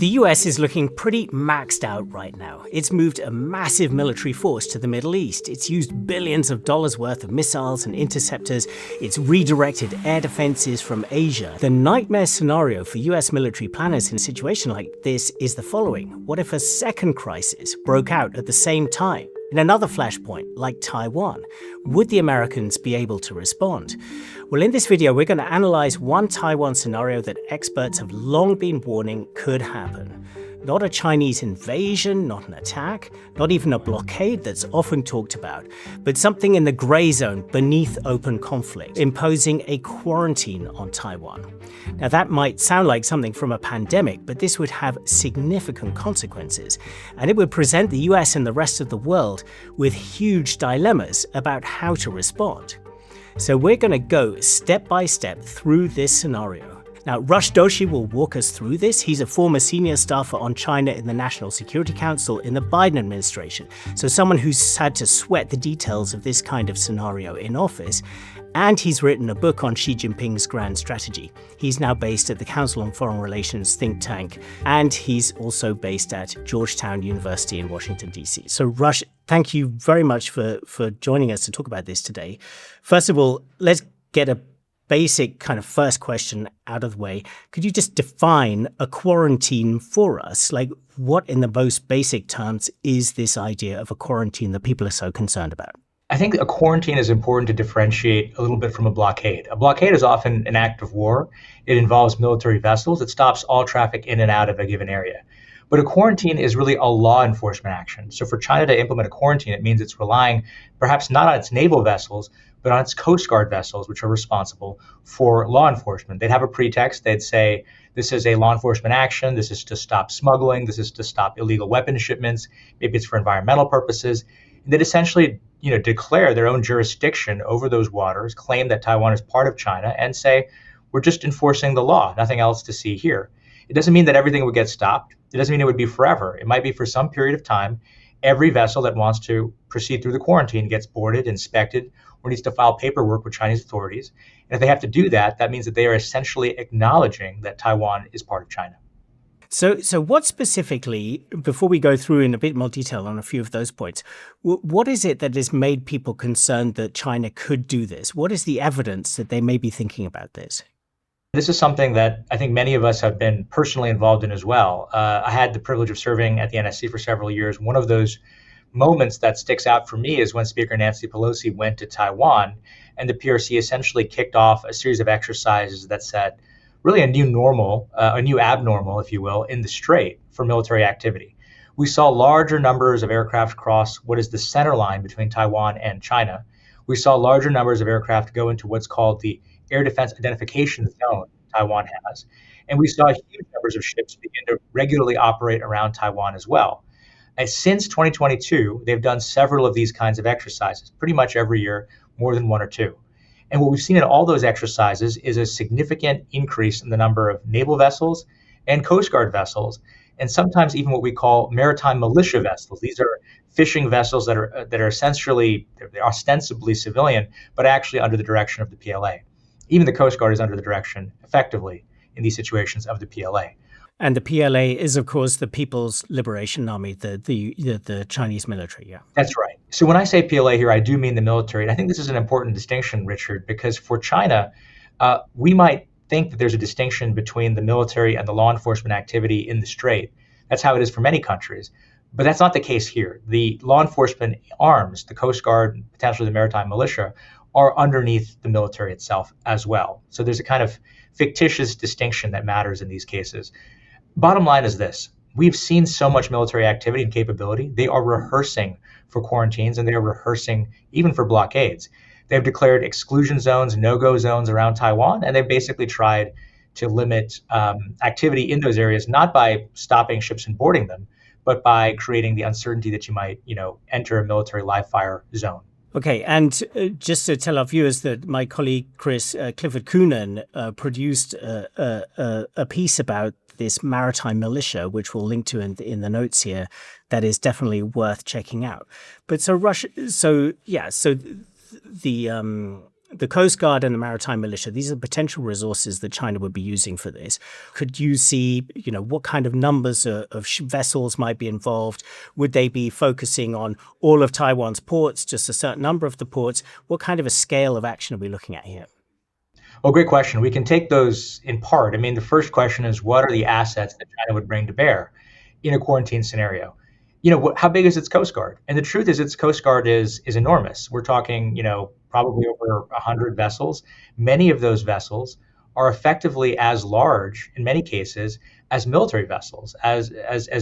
The US is looking pretty maxed out right now. It's moved a massive military force to the Middle East. It's used billions of dollars worth of missiles and interceptors. It's redirected air defenses from Asia. The nightmare scenario for US military planners in a situation like this is the following. What if a second crisis broke out at the same time? In another flashpoint, like Taiwan, would the Americans be able to respond? Well, in this video, we're going to analyze one Taiwan scenario that experts have long been warning could happen. Not a Chinese invasion, not an attack, not even a blockade that's often talked about, but something in the gray zone beneath open conflict, imposing a quarantine on Taiwan. Now that might sound like something from a pandemic, but this would have significant consequences, and it would present the US and the rest of the world with huge dilemmas about how to respond. So we're going to go step by step through this scenario. Now, Rush Doshi will walk us through this. He's a former senior staffer on China in the National Security Council in the Biden administration, so someone who's had to sweat the details of this kind of scenario in office. And he's written a book on Xi Jinping's grand strategy. He's now based at the Council on Foreign Relations think tank, and he's also based at Georgetown University in Washington, D.C. So, Rush, thank you very much for joining us to talk about this today. First of all, let's get a basic kind of first question out of the way. Could you just define a quarantine for us? Like, what in the most basic terms is this idea of a quarantine that people are so concerned about? I think a quarantine is important to differentiate a little bit from a blockade. A blockade is often an act of war. It involves military vessels. It stops all traffic in and out of a given area. But a quarantine is really a law enforcement action. So for China to implement a quarantine, it means it's relying perhaps not on its naval vessels, but on its Coast Guard vessels, which are responsible for law enforcement. They'd have a pretext. They'd say, this is a law enforcement action. This is to stop smuggling. This is to stop illegal weapon shipments. Maybe it's for environmental purposes. And they'd essentially, declare their own jurisdiction over those waters, claim that Taiwan is part of China, and say, we're just enforcing the law. Nothing else to see here. It doesn't mean that everything would get stopped. It doesn't mean it would be forever. It might be for some period of time. Every vessel that wants to proceed through the quarantine gets boarded, inspected, or needs to file paperwork with Chinese authorities. And if they have to do that, that means that they are essentially acknowledging that Taiwan is part of China. So what specifically, before we go through in a bit more detail on a few of those points, what is it that has made people concerned that China could do this? What is the evidence that they may be thinking about this? This is something that I think many of us have been personally involved in as well. I had the privilege of serving at the NSC for several years. One of those moments that sticks out for me is when Speaker Nancy Pelosi went to Taiwan, and the PRC essentially kicked off a series of exercises that set really a new normal, a new abnormal, if you will, in the Strait for military activity. We saw larger numbers of aircraft cross what is the center line between Taiwan and China. We saw larger numbers of aircraft go into what's called the Air Defense Identification Zone Taiwan has. And we saw huge numbers of ships begin to regularly operate around Taiwan as well. And since 2022, they've done several of these kinds of exercises, pretty much every year, more than one or two. And what we've seen in all those exercises is a significant increase in the number of naval vessels and Coast Guard vessels, and sometimes even what we call maritime militia vessels. These are fishing vessels that are essentially, they're ostensibly civilian, but actually under the direction of the PLA. Even the Coast Guard is under the direction, effectively, in these situations of the PLA. And the PLA is, of course, the People's Liberation Army, the Chinese military, yeah. That's right. So when I say PLA here, I do mean the military. And I think this is an important distinction, Richard, because for China, we might think that there's a distinction between the military and the law enforcement activity in the Strait. That's how it is for many countries. But that's not the case here. The law enforcement arms, the Coast Guard, and potentially the maritime militia, are underneath the military itself as well. So there's a kind of fictitious distinction that matters in these cases. Bottom line is this. We've seen so much military activity and capability. They are rehearsing for quarantines, and they are rehearsing even for blockades. They've declared exclusion zones, no-go zones around Taiwan, and they've basically tried to limit activity in those areas, not by stopping ships and boarding them, but by creating the uncertainty that you might, enter a military live fire zone. Okay, and just to tell our viewers that my colleague Clifford Coonan produced a piece about this maritime militia, which we'll link to in the notes here, that is definitely worth checking out. But so Russia, the The Coast Guard and the maritime militia, these are potential resources that China would be using for this. Could you see, what kind of numbers of vessels might be involved? Would they be focusing on all of Taiwan's ports, just a certain number of the ports? What kind of a scale of action are we looking at here? Well, great question. We can take those in part. I mean, the first question is, what are the assets that China would bring to bear in a quarantine scenario? How big is its Coast Guard? And the truth is, its Coast Guard is enormous. We're talking, probably over 100 vessels. Many of those vessels are effectively as large, in many cases, as military vessels, as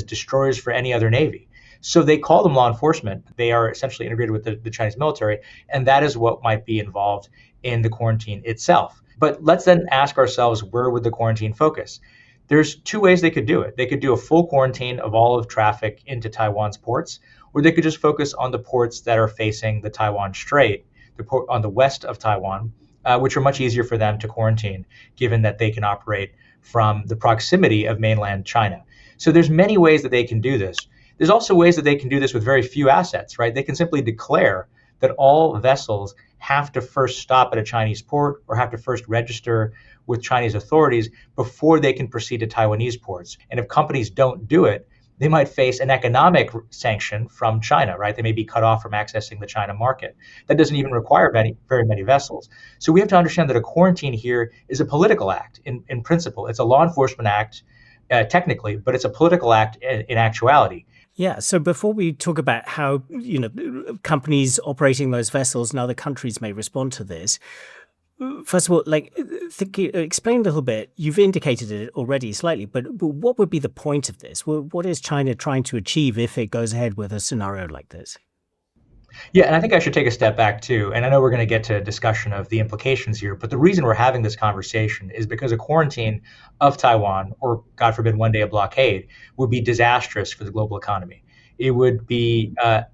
destroyers for any other navy. So they call them law enforcement. They are essentially integrated with the Chinese military, and that is what might be involved in the quarantine itself. But let's then ask ourselves, where would the quarantine focus? There's two ways they could do it. They could do a full quarantine of all of traffic into Taiwan's ports, or they could just focus on the ports that are facing the Taiwan Strait, the port on the west of Taiwan, which are much easier for them to quarantine, given that they can operate from the proximity of mainland China. So there's many ways that they can do this. There's also ways that they can do this with very few assets, right? They can simply declare that all vessels have to first stop at a Chinese port or have to first register with Chinese authorities before they can proceed to Taiwanese ports. And if companies don't do it, they might face an economic sanction from China, right? They may be cut off from accessing the China market. That doesn't even require very many vessels. So we have to understand that a quarantine here is a political act in principle. It's a law enforcement act technically, but it's a political act in actuality. Yeah. So before we talk about how, companies operating those vessels and other countries may respond to this, first of all, explain a little bit. You've indicated it already slightly, but what would be the point of this? What is China trying to achieve if it goes ahead with a scenario like this? Yeah, and I think I should take a step back too. And I know we're going to get to a discussion of the implications here, but the reason we're having this conversation is because a quarantine of Taiwan, or God forbid, one day a blockade, would be disastrous for the global economy. It would be, a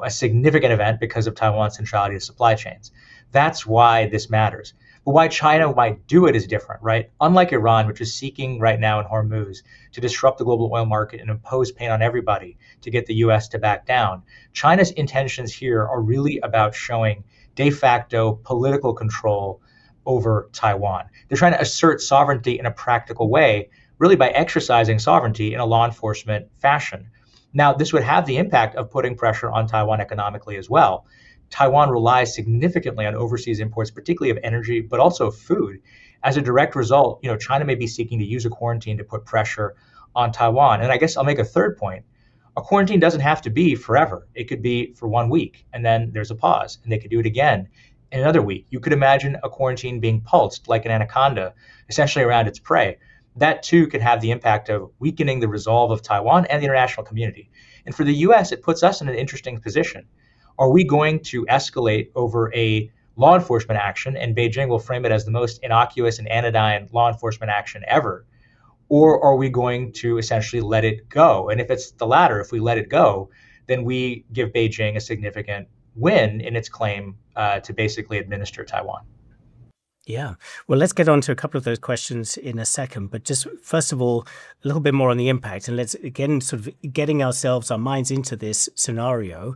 significant event because of Taiwan's centrality to supply chains. That's why this matters. But why China might do it is different, right? Unlike Iran, which is seeking right now in Hormuz to disrupt the global oil market and impose pain on everybody to get the US to back down, China's intentions here are really about showing de facto political control over Taiwan. They're trying to assert sovereignty in a practical way, really by exercising sovereignty in a law enforcement fashion. Now, this would have the impact of putting pressure on Taiwan economically as well. Taiwan relies significantly on overseas imports, particularly of energy, but also of food. As a direct result, China may be seeking to use a quarantine to put pressure on Taiwan. And I guess I'll make a third point. A quarantine doesn't have to be forever. It could be for 1 week, and then there's a pause, and they could do it again in another week. You could imagine a quarantine being pulsed like an anaconda, essentially around its prey. That too could have the impact of weakening the resolve of Taiwan and the international community. And for the US, it puts us in an interesting position. Are we going to escalate over a law enforcement action, and Beijing will frame it as the most innocuous and anodyne law enforcement action ever? Or are we going to essentially let it go? And if it's the latter, if we let it go, then we give Beijing a significant win in its claim to basically administer Taiwan. Yeah. Well, let's get on to a couple of those questions in a second. But just first of all, a little bit more on the impact. And let's, again, sort of getting our minds into this scenario.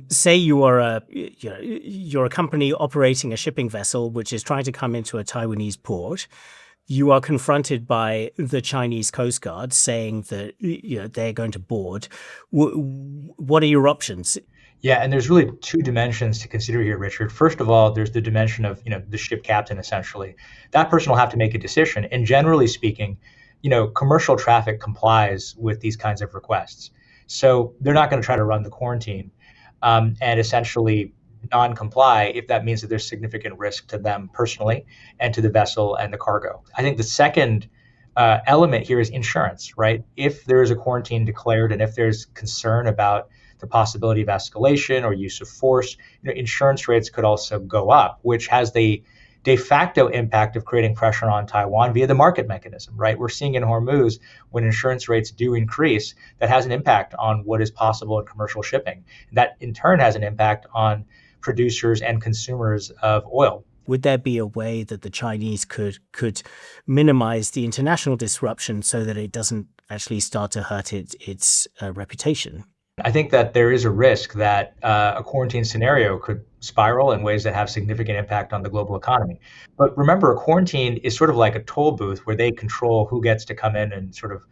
Say you're a company operating a shipping vessel which is trying to come into a Taiwanese port. You are confronted by the Chinese Coast Guard saying that they're going to board. What are your options? Yeah, and there's really two dimensions to consider here, Richard. First of all, there's the dimension of the ship captain. Essentially, that person will have to make a decision. And generally speaking, commercial traffic complies with these kinds of requests. So they're not going to try to run the quarantine and essentially non-comply if that means that there's significant risk to them personally and to the vessel and the cargo. I think the second element here is insurance, right? If there is a quarantine declared and if there's concern about the possibility of escalation or use of force, insurance rates could also go up, which has the de facto impact of creating pressure on Taiwan via the market mechanism, right? We're seeing in Hormuz, when insurance rates do increase, that has an impact on what is possible in commercial shipping. That in turn has an impact on producers and consumers of oil. Would there be a way that the Chinese could minimize the international disruption so that it doesn't actually start to hurt its reputation? I think that there is a risk that a quarantine scenario could spiral in ways that have significant impact on the global economy. But remember, a quarantine is sort of like a toll booth where they control who gets to come in and sort of,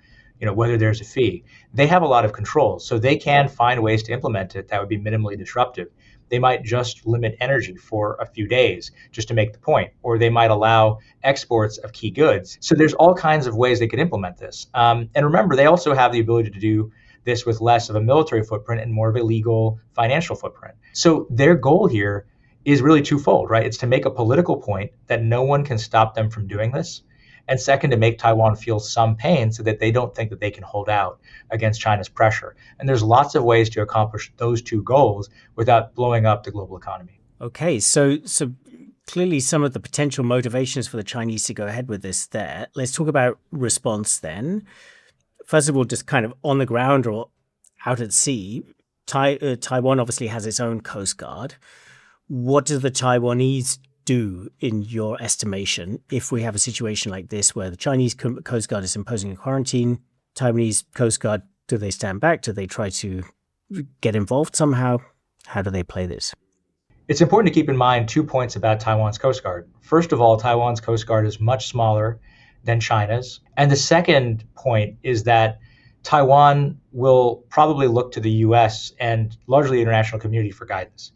whether there's a fee. They have a lot of control, so they can find ways to implement it that would be minimally disruptive. They might just limit energy for a few days just to make the point, or they might allow exports of key goods. So there's all kinds of ways they could implement this. And remember, they also have the ability to do this with less of a military footprint and more of a legal financial footprint. So their goal here is really twofold, right? It's to make a political point that no one can stop them from doing this. And second, to make Taiwan feel some pain so that they don't think that they can hold out against China's pressure. And there's lots of ways to accomplish those two goals without blowing up the global economy. Okay, so clearly some of the potential motivations for the Chinese to go ahead with this there. Let's talk about response then. First of all, just kind of on the ground or out at sea, Taiwan obviously has its own coast guard. What do the Taiwanese do, in your estimation, if we have a situation like this where the Chinese Coast Guard is imposing a quarantine? Taiwanese Coast Guard, do they stand back? Do they try to get involved somehow? How do they play this? It's important to keep in mind 2 points about Taiwan's Coast Guard. First of all, Taiwan's Coast Guard is much smaller than China's. And the second point is that Taiwan will probably look to the US and largely the international community for guidance.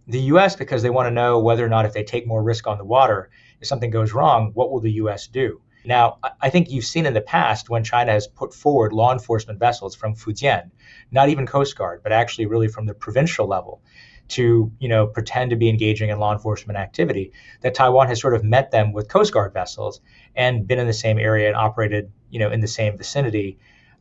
The US, because they want to know whether or not if they take more risk on the water, if something goes wrong, what will the US do? Now, I think you've seen in the past when China has put forward law enforcement vessels from Fujian, not even Coast Guard, but actually really from the provincial level, to pretend to be engaging in law enforcement activity, that Taiwan has sort of met them with Coast Guard vessels and been in the same area and operated in the same vicinity.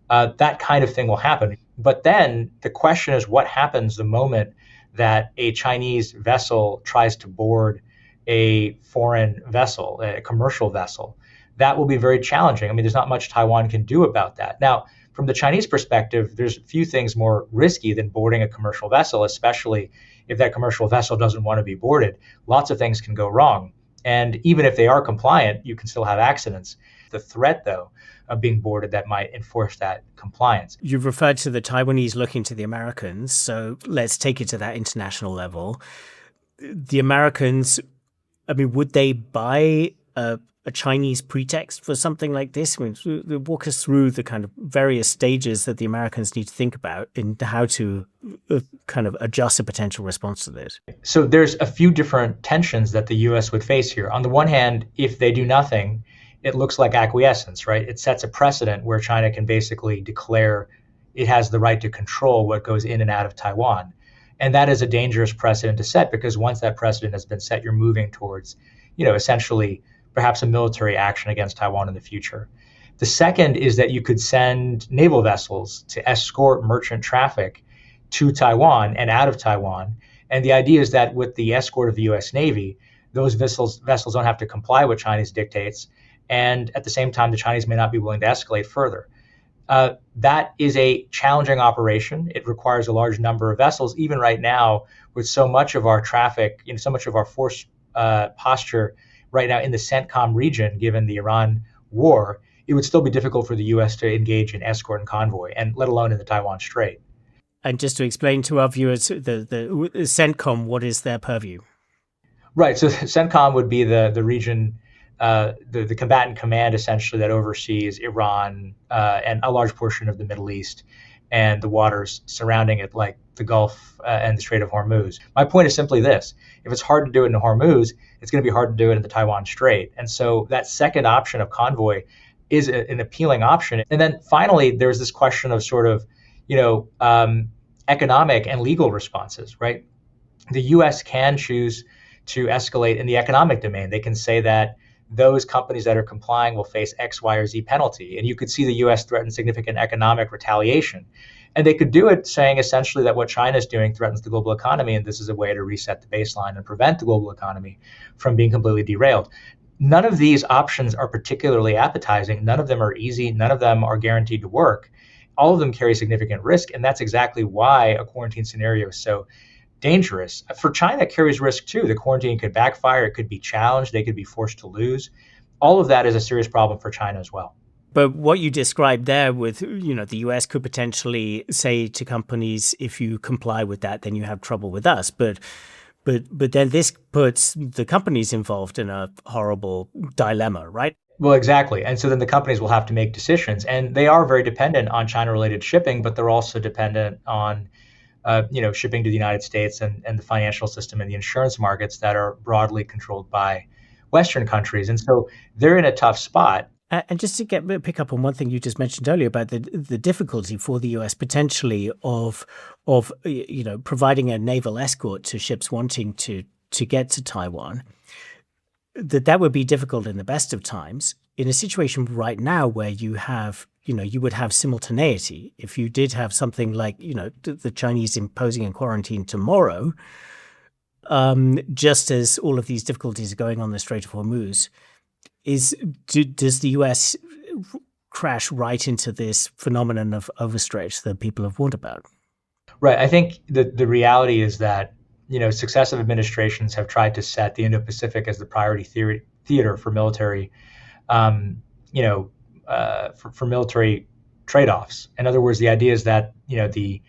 That kind of thing will happen. But then the question is, what happens the moment that a Chinese vessel tries to board a foreign vessel, a commercial vessel? That will be very challenging. I mean, there's not much Taiwan can do about that. Now, from the Chinese perspective, there's a few things more risky than boarding a commercial vessel, especially if that commercial vessel doesn't want to be boarded. Lots of things can go wrong. And even if they are compliant, you can still have accidents. The threat, though, of being boarded that might enforce that compliance. You've referred to the Taiwanese looking to the Americans, so let's take it to that international level. The Americans, I mean, would they buy a Chinese pretext for something like this? I mean, walk us through the kind of various stages that the Americans need to think about in how to kind of adjust a potential response to this. So there's a few different tensions that the U.S. would face here. On the one hand, if they do nothing, it looks like acquiescence, right? It sets a precedent where China can basically declare it has the right to control what goes in and out of Taiwan. And that is a dangerous precedent to set, because once that precedent has been set, you're moving towards, essentially perhaps a military action against Taiwan in the future. The second is that you could send naval vessels to escort merchant traffic to Taiwan and out of Taiwan. And the idea is that with the escort of the U.S. Navy, those vessels don't have to comply with Chinese dictates. And at the same time, the Chinese may not be willing to escalate further. That is a challenging operation. It requires a large number of vessels. Even right now, with so much of our traffic, so much of our force posture right now in the CENTCOM region, given the Iran war, it would still be difficult for the U.S. to engage in escort and convoy, and let alone in the Taiwan Strait. And just to explain to our viewers, the CENTCOM, what is their purview? Right. So CENTCOM would be the region, the combatant command essentially that oversees Iran and a large portion of the Middle East and the waters surrounding it, like the Gulf and the Strait of Hormuz. My point is simply this: if it's hard to do it in Hormuz, it's going to be hard to do it in the Taiwan Strait. And so that second option of convoy is an appealing option. And then finally, there's this question of sort of, economic and legal responses, right? The U.S. can choose to escalate in the economic domain. They can say that those companies that are complying will face X, Y, or Z penalty. And you could see the U.S. threaten significant economic retaliation. And they could do it saying essentially that what China is doing threatens the global economy, and this is a way to reset the baseline and prevent the global economy from being completely derailed. None of these options are particularly appetizing. None of them are easy. None of them are guaranteed to work. All of them carry significant risk, and that's exactly why a quarantine scenario is so dangerous. For China, it carries risk too. The quarantine could backfire. It could be challenged. They could be forced to lose. All of that is a serious problem for China as well. But what you described there with, the US could potentially say to companies, if you comply with that, then you have trouble with us. But then this puts the companies involved in a horrible dilemma, right? Well, exactly. And so then the companies will have to make decisions, and they are very dependent on China-related shipping, but they're also dependent on, shipping to the United States and the financial system and the insurance markets that are broadly controlled by Western countries. And so they're in a tough spot. And just to pick up on one thing you just mentioned earlier about the difficulty for the US potentially of providing a naval escort to ships wanting to get to Taiwan, that would be difficult in the best of times. In a situation right now where you have, you would have simultaneity. If you did have something like, the Chinese imposing a quarantine tomorrow, just as all of these difficulties are going on the Strait of Hormuz, does the US crash right into this phenomenon of overstretch that people have warned about? Right. I think the reality is that, successive administrations have tried to set the Indo-Pacific as the priority theater for military, for military trade-offs. In other words, the idea is that, the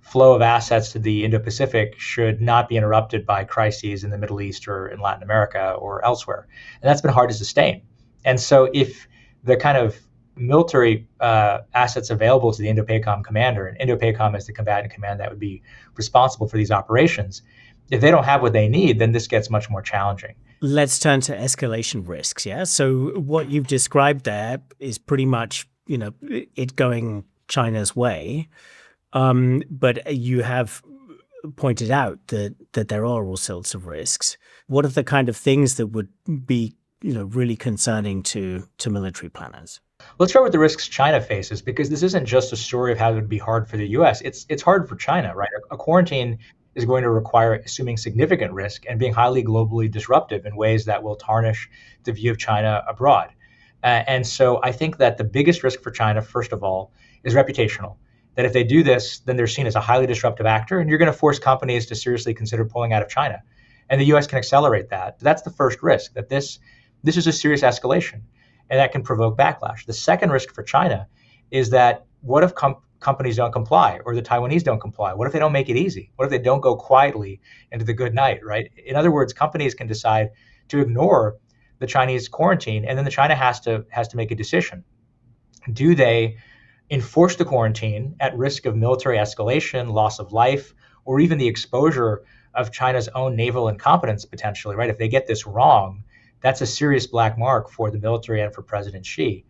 flow of assets to the Indo-Pacific should not be interrupted by crises in the Middle East or in Latin America or elsewhere. And that's been hard to sustain. And so if the kind of military assets available to the Indo-PACOM commander, and Indo-PACOM is the combatant command that would be responsible for these operations, if they don't have what they need, then this gets much more challenging. Let's turn to escalation risks, yeah? So what you've described there is pretty much, it going China's way. But you have pointed out that there are all sorts of risks. What are the kind of things that would be, really concerning to military planners? Let's start with the risks China faces, because this isn't just a story of how it would be hard for the US. It's hard for China, right? A quarantine is going to require assuming significant risk and being highly globally disruptive in ways that will tarnish the view of China abroad. And so I think that the biggest risk for China, first of all, is reputational. That if they do this, then they're seen as a highly disruptive actor, and you're going to force companies to seriously consider pulling out of China. And the US can accelerate that. That's the first risk, that this is a serious escalation, and that can provoke backlash. The second risk for China is that what if companies don't comply, or the Taiwanese don't comply? What if they don't make it easy? What if they don't go quietly into the good night, right? In other words, companies can decide to ignore the Chinese quarantine, and then the China has to make a decision. Do they enforce the quarantine at risk of military escalation, loss of life, or even the exposure of China's own naval incompetence potentially, right? If they get this wrong, that's a serious black mark for the military and for President Xi.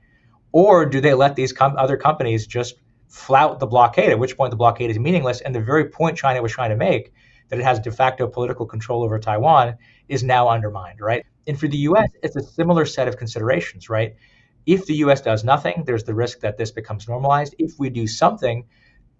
Or do they let these other companies just flout the blockade, at which point the blockade is meaningless, and the very point China was trying to make, that it has de facto political control over Taiwan, is now undermined, right? And for the US, it's a similar set of considerations, right? If the US does nothing, there's the risk that this becomes normalized. If we do something,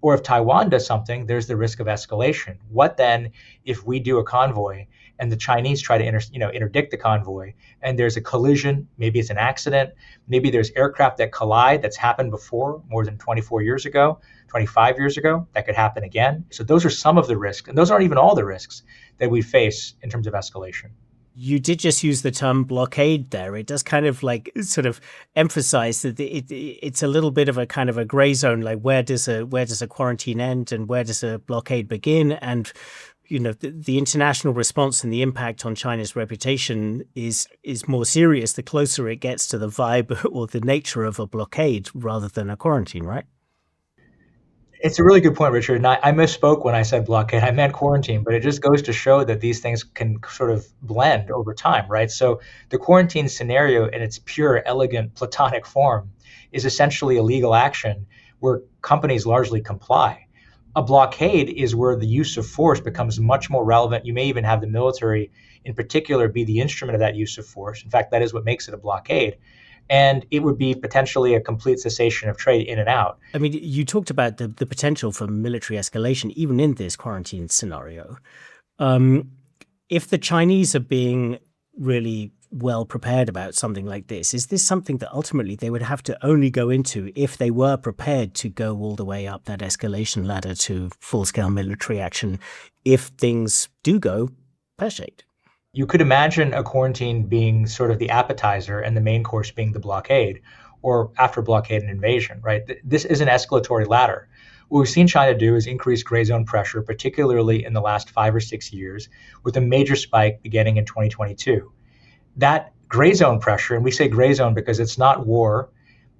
or if Taiwan does something, there's the risk of escalation. What then if we do a convoy and the Chinese try to interdict the convoy, and there's a collision? Maybe it's an accident. Maybe there's aircraft that collide. That's happened before, more than 24 years ago, 25 years ago. That could happen again. So those are some of the risks, and those aren't even all the risks that we face in terms of escalation. You did just use the term blockade there. It does kind of like sort of emphasize that it's a little bit of a kind of a gray zone. Like where does a quarantine end and where does a blockade begin? And the international response and the impact on China's reputation is more serious the closer it gets to the vibe or the nature of a blockade rather than a quarantine, right? It's a really good point, Richard. And I misspoke when I said blockade. I meant quarantine, but it just goes to show that these things can sort of blend over time, right? So the quarantine scenario in its pure, elegant, platonic form is essentially a legal action where companies largely comply. A blockade is where the use of force becomes much more relevant. You may even have the military in particular be the instrument of that use of force. In fact, that is what makes it a blockade. And it would be potentially a complete cessation of trade in and out. I mean, you talked about the potential for military escalation, even in this quarantine scenario. If the Chinese are being really well prepared about something like this, is this something that ultimately they would have to only go into if they were prepared to go all the way up that escalation ladder to full-scale military action if things do go pear-shaped? You could imagine a quarantine being sort of the appetizer and the main course being the blockade. or after blockade and invasion, right? This is an escalatory ladder. What we've seen China do is increase gray zone pressure, particularly in the last 5 or 6 years, with a major spike beginning in 2022. That gray zone pressure, and we say gray zone because it's not war,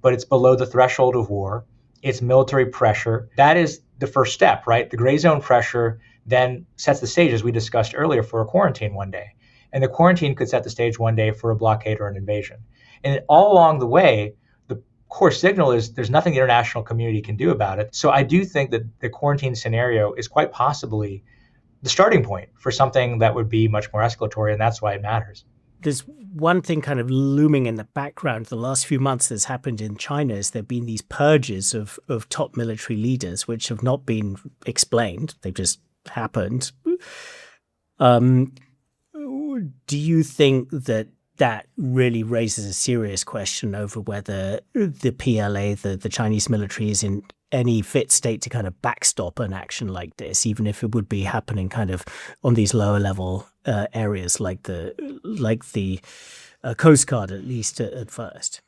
but it's below the threshold of war. It's military pressure. That is the first step, right? The gray zone pressure then sets the stage, as we discussed earlier, for a quarantine one day. And the quarantine could set the stage one day for a blockade or an invasion. And all along the way, the core signal is there's nothing the international community can do about it. So I do think that the quarantine scenario is quite possibly the starting point for something that would be much more escalatory, and that's why it matters. There's one thing kind of looming in the background the last few months that's happened in China is there have been these purges of top military leaders, which have not been explained. They've just happened. Do you think that really raises a serious question over whether the PLA, the Chinese military, is in any fit state to kind of backstop an action like this, even if it would be happening kind of on these lower level areas like the Coast Guard, at least at first?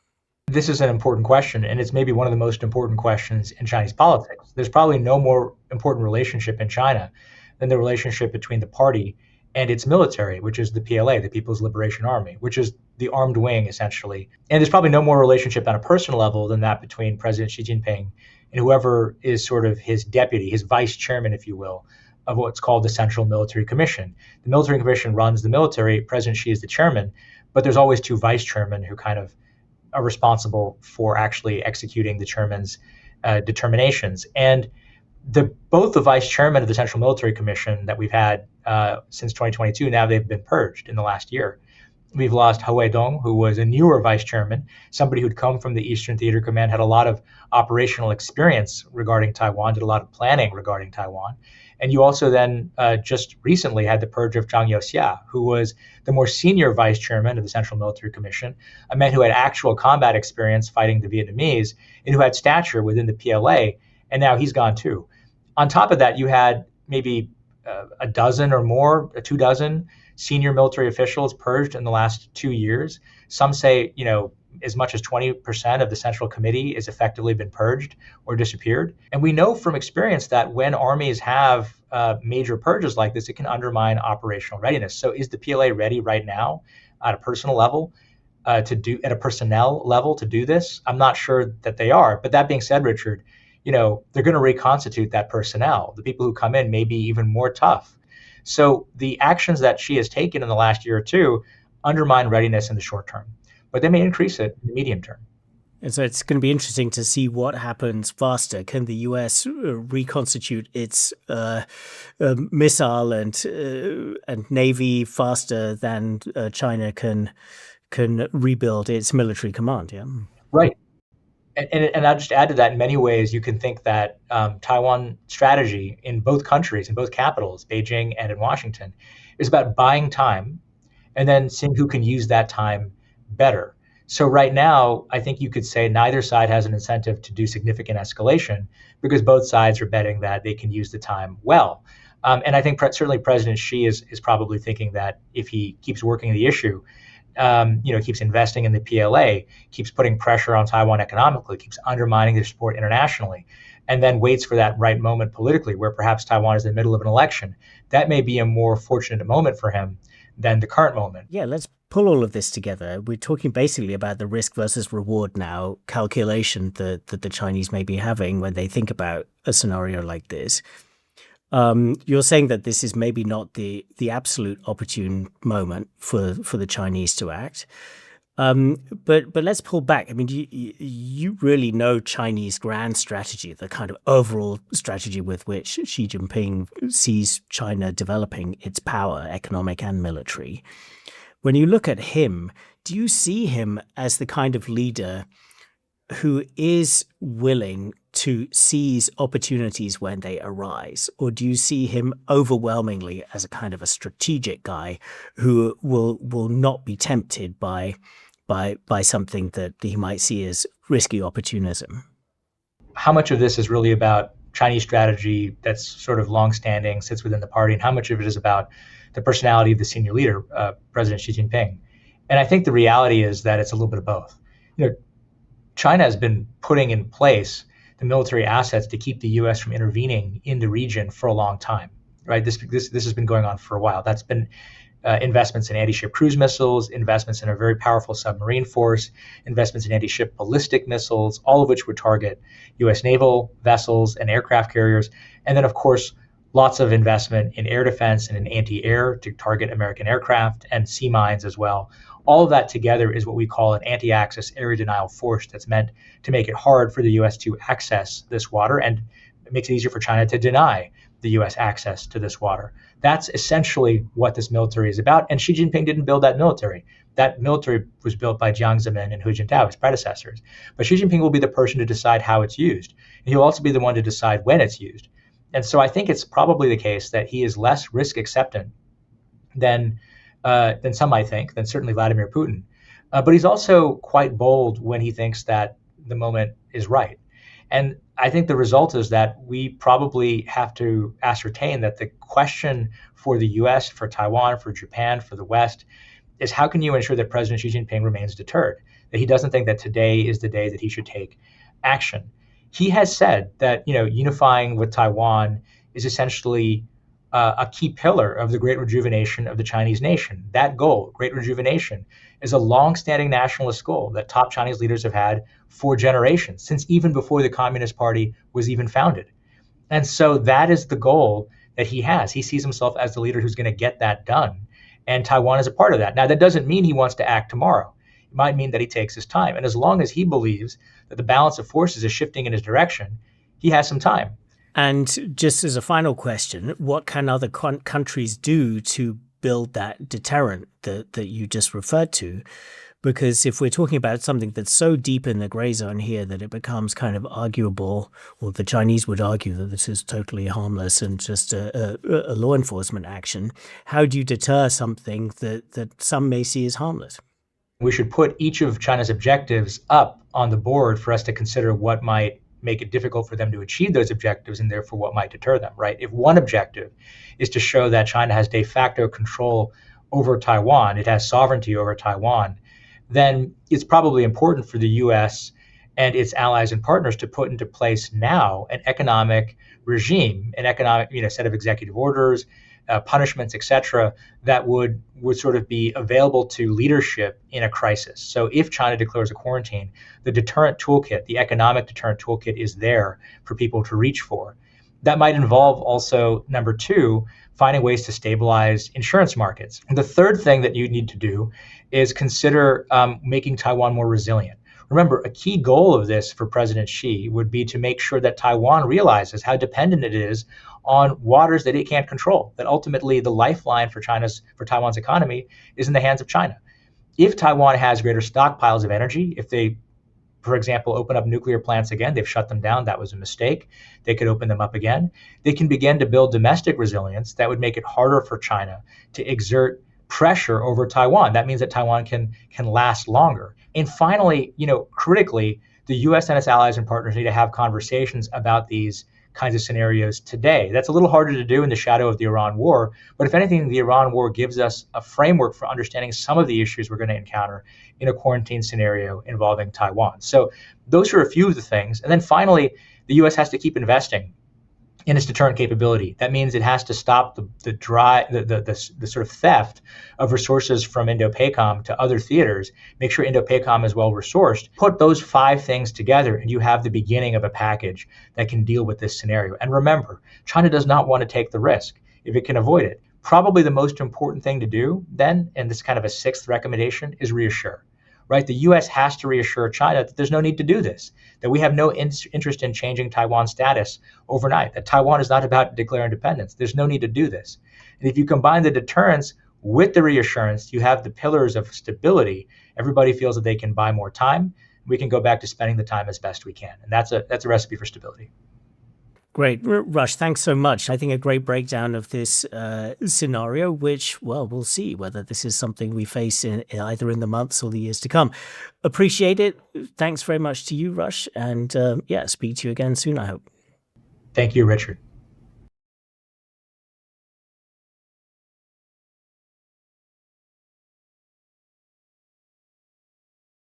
This is an important question, and it's maybe one of the most important questions in Chinese politics. There's probably no more important relationship in China than the relationship between the party and its military, which is the PLA, the People's Liberation Army, which is the armed wing, essentially. And there's probably no more relationship on a personal level than that between President Xi Jinping and whoever is sort of his deputy, his vice chairman, if you will, of what's called the Central Military Commission. The Military Commission runs the military. President Xi is the chairman, but there's always two vice chairmen who kind of are responsible for actually executing the chairman's determinations. And both the vice chairman of the Central Military Commission that we've had since 2022, now they've been purged in the last year. We've lost He Weidong, who was a newer vice chairman, somebody who'd come from the Eastern Theater Command, had a lot of operational experience regarding Taiwan, did a lot of planning regarding Taiwan. And you also then just recently had the purge of Zhang Youxia, who was the more senior vice chairman of the Central Military Commission, a man who had actual combat experience fighting the Vietnamese and who had stature within the PLA, and now he's gone too. On top of that, you had maybe a dozen or more, 24 senior military officials purged in the last 2 years. Some say, as much as 20% of the Central Committee has effectively been purged or disappeared. And we know from experience that when armies have major purges like this, it can undermine operational readiness. So is the PLA ready right now at a personal level at a personnel level to do this? I'm not sure that they are. But that being said, Richard, they're going to reconstitute that personnel. The people who come in may be even more tough. So the actions that she has taken in the last year or two undermine readiness in the short term, but they may increase it in the medium term. And so it's going to be interesting to see what happens faster. Can the US reconstitute its missile and navy faster than China can rebuild its military command? Yeah, right. And I'll just add to that, in many ways, you can think that Taiwan strategy in both countries, in both capitals, Beijing and in Washington, is about buying time and then seeing who can use that time better. So right now, I think you could say neither side has an incentive to do significant escalation because both sides are betting that they can use the time well. And I think certainly President Xi is probably thinking that if he keeps working the issue, keeps investing in the PLA, keeps putting pressure on Taiwan economically, keeps undermining their support internationally, and then waits for that right moment politically where perhaps Taiwan is in the middle of an election, that may be a more fortunate moment for him than the current moment. Yeah, let's pull all of this together. We're talking basically about the risk versus reward now calculation that the Chinese may be having when they think about a scenario like this. You're saying that this is maybe not the absolute opportune moment for the Chinese to act. But let's pull back. I mean, you really know Chinese grand strategy, the kind of overall strategy with which Xi Jinping sees China developing its power, economic and military. When you look at him, do you see him as the kind of leader who is willing to seize opportunities when they arise? Or do you see him overwhelmingly as a kind of a strategic guy who will not be tempted by something that he might see as risky opportunism? How much of this is really about Chinese strategy that's sort of longstanding, sits within the party, and how much of it is about the personality of the senior leader, President Xi Jinping? And I think the reality is that it's a little bit of both. China has been putting in place the military assets to keep the U.S. from intervening in the region for a long time, right? This has been going on for a while. That's been investments in anti-ship cruise missiles, investments in a very powerful submarine force, investments in anti-ship ballistic missiles, all of which would target U.S. naval vessels and aircraft carriers. And then, of course, lots of investment in air defense and in anti-air to target American aircraft and sea mines as well. All of that together is what we call an anti-access area denial force that's meant to make it hard for the U.S. to access this water, and it makes it easier for China to deny the U.S. access to this water. That's essentially what this military is about. And Xi Jinping didn't build that military. That military was built by Jiang Zemin and Hu Jintao, his predecessors. But Xi Jinping will be the person to decide how it's used. And he'll also be the one to decide when it's used. And so I think it's probably the case that he is less risk acceptant than some might think, than certainly Vladimir Putin. But he's also quite bold when he thinks that the moment is right. And I think the result is that we probably have to ascertain that the question for the US, for Taiwan, for Japan, for the West, is how can you ensure that President Xi Jinping remains deterred, that he doesn't think that today is the day that he should take action. He has said that, unifying with Taiwan is essentially a key pillar of the great rejuvenation of the Chinese nation. That goal, great rejuvenation, is a long-standing nationalist goal that top Chinese leaders have had for generations, since even before the Communist Party was even founded. And so that is the goal that he has. He sees himself as the leader who's going to get that done. And Taiwan is a part of that. Now, that doesn't mean he wants to act tomorrow. It might mean that he takes his time. And as long as he believes that the balance of forces is shifting in his direction, he has some time. And just as a final question, what can other countries do to build that deterrent that you just referred to? Because if we're talking about something that's so deep in the gray zone here that it becomes kind of arguable, or the Chinese would argue that this is totally harmless and just a law enforcement action, how do you deter something that some may see as harmless? We should put each of China's objectives up on the board for us to consider what might make it difficult for them to achieve those objectives and therefore what might deter them, right? If one objective is to show that China has de facto control over Taiwan, it has sovereignty over Taiwan, then it's probably important for the U.S. and its allies and partners to put into place now an economic regime, an economic set of executive orders, punishments, et cetera, that would sort of be available to leadership in a crisis. So if China declares a quarantine, the deterrent toolkit, the economic deterrent toolkit is there for people to reach for. That might involve also, number two, finding ways to stabilize insurance markets. And the third thing that you need to do is consider making Taiwan more resilient. Remember, a key goal of this for President Xi would be to make sure that Taiwan realizes how dependent it is on waters that it can't control, that ultimately the lifeline for Taiwan's economy is in the hands of China. If Taiwan has greater stockpiles of energy, if they, for example, open up nuclear plants again, they've shut them down, that was a mistake, they could open them up again, they can begin to build domestic resilience that would make it harder for China to exert pressure over Taiwan. That means that Taiwan can last longer. And finally, critically, the U.S. and its allies and partners need to have conversations about these kinds of scenarios today. That's a little harder to do in the shadow of the Iran war, but if anything, the Iran war gives us a framework for understanding some of the issues we're going to encounter in a quarantine scenario involving Taiwan. So those are a few of the things. And then finally, the U.S. has to keep investing in its deterrent capability. That means it has to stop the sort of theft of resources from Indo-PACOM to other theaters, make sure Indo-PACOM is well resourced. Put those 5 things together and you have the beginning of a package that can deal with this scenario. And remember, China does not want to take the risk if it can avoid it. Probably the most important thing to do then, and this is kind of a 6th recommendation, is reassure. Right? The U.S. has to reassure China that there's no need to do this, that we have no interest in changing Taiwan's status overnight, that Taiwan is not about to declare independence. There's no need to do this. And if you combine the deterrence with the reassurance, you have the pillars of stability. Everybody feels that they can buy more time. We can go back to spending the time as best we can. And that's a recipe for stability. Great. Rush, thanks so much. I think a great breakdown of this scenario, which, well, we'll see whether this is something we face either in the months or the years to come. Appreciate it. Thanks very much to you, Rush. And speak to you again soon, I hope. Thank you, Richard.